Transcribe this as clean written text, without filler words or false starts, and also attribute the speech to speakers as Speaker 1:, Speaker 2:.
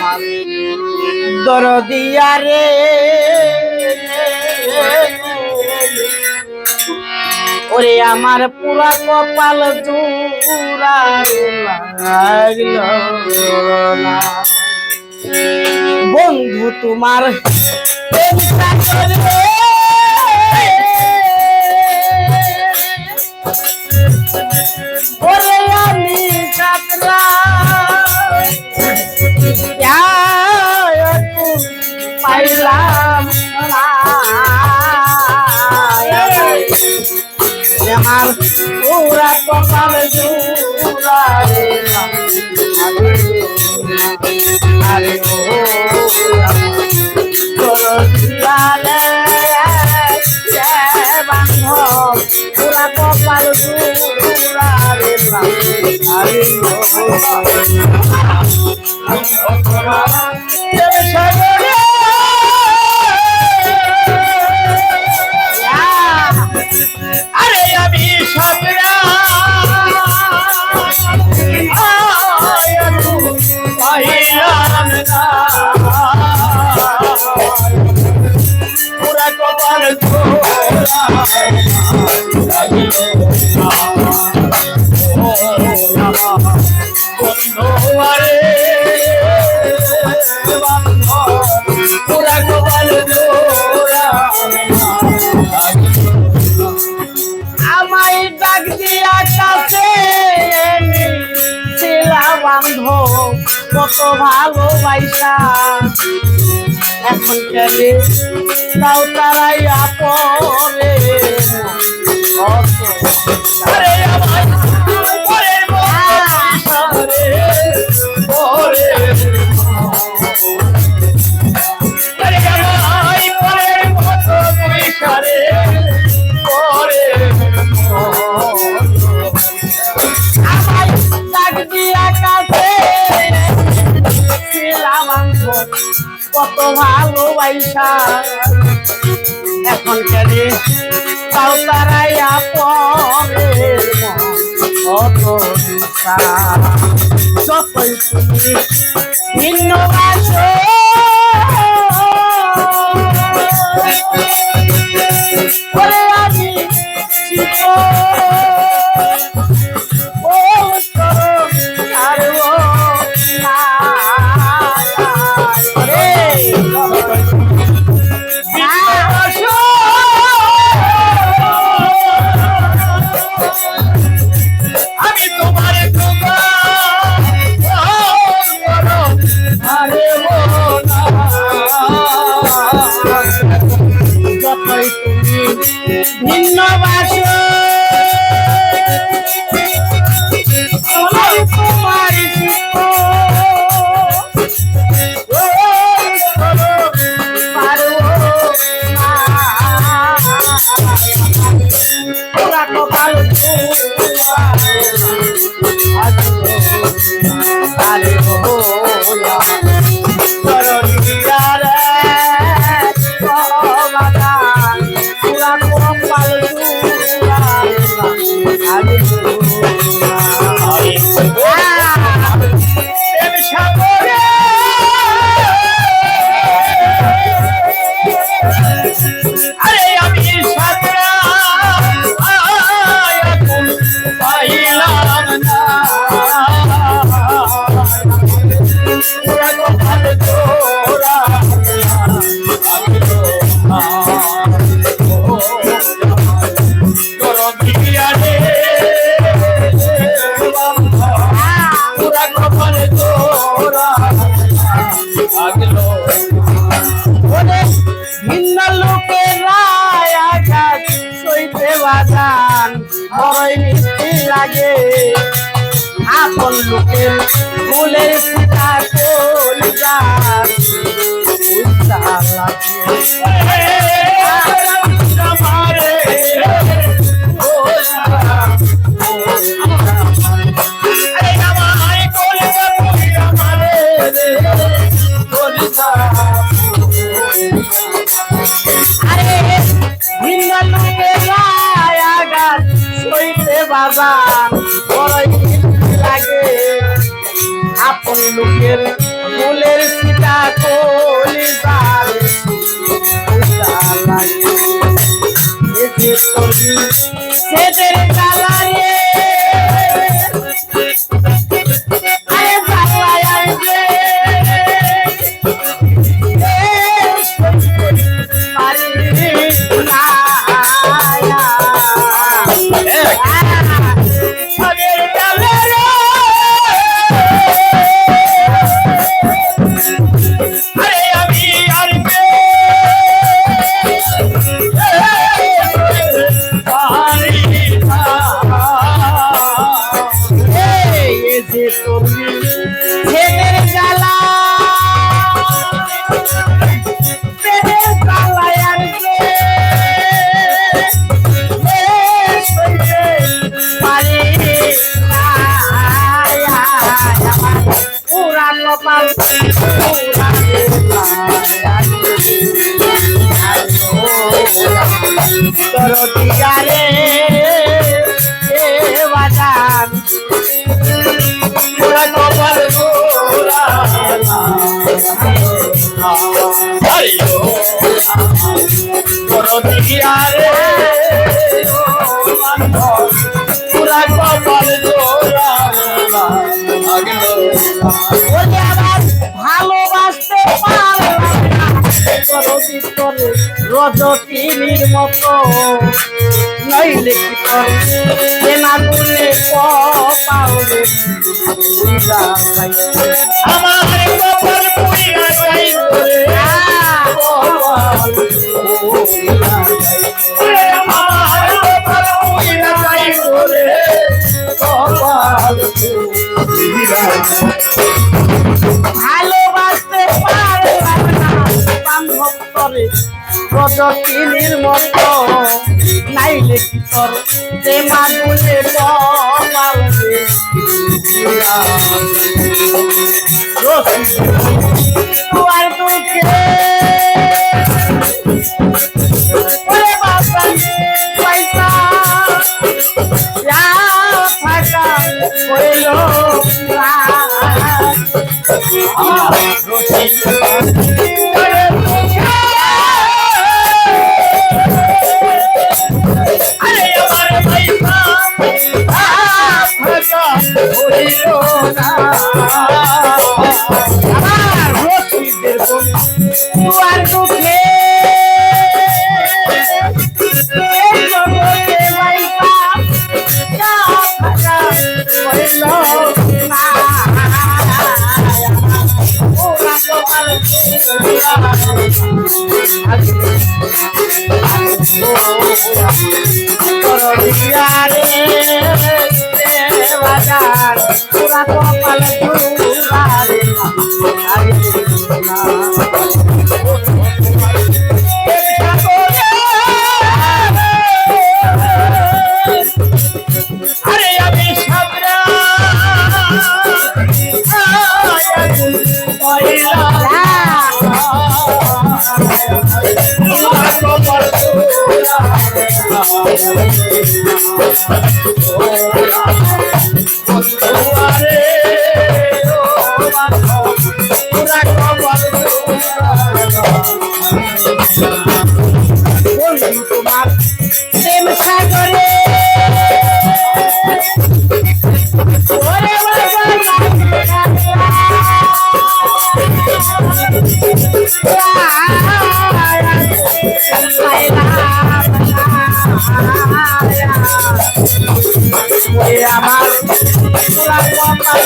Speaker 1: আমার দরদিয়া রে ওরে আমার পুরা কপাল জুড়ারে লাগল না বন্ধু তোমার প্রেমটা করবে ওরে আমি সাতরা পাইলাম না আমার পুরা কপাল জুড়ারে আরে ও বান্ধব পুরা কপাল জুড়ারে আরে আরে আমি সাতরা পাইলাম না পুরা কপাল পুরা কপাল আমায় ডাক দিয়া কাছে ছিলা বান্ধব কত ভালোবাসা এখন কেনে তাও তারাই আপরে আরে আমার পরের মরে পরে আরে আমার পরের মতো পয়সারে পরে আমায় ডাক দিয়া কাছে ছিলাম কত ভালোবাসা এখন কেনে তাও তারাই আপরে কত দিশা যতই তুমি ভিন্ন আসো ওরে আমি ভিন্ন বাসো তোমার পুরা কপাল আরে ভিন্ন লোকেরা আঘাত সইতে বাজান বড়ই মিষ্টি লাগে আপন লোকের ফুলের পিতা কলিজার বাজান বড়ই লাগে আপন লোকের ফুলের সেদের জ্বালায় আরে জ্বালায় আসবে ছেদের জ্বালা পেটের জ্বালায় আর পারি পুরান পাল তরটিয়ারে বাজান ভালোবাসতে রজকিনীর মতো নইলে কি করে না বলে পাওরে
Speaker 2: আমার কপাল পুইরা যাই করে আমার কপাল পুইরা যাই করে কপাল পুইরা
Speaker 1: ভালোবাসতে পারে না বান্ধব করে রজকিনীর মতো নাইলে কি তোর যে মানুষে পালবে তোমার দুঃখে পয়সা থাকা হইল তোমার দুঃখে পুরা কপাল
Speaker 2: আরে আমি সাবরা
Speaker 1: তোমার প্রেম সাগরে আমার পুরা কপাল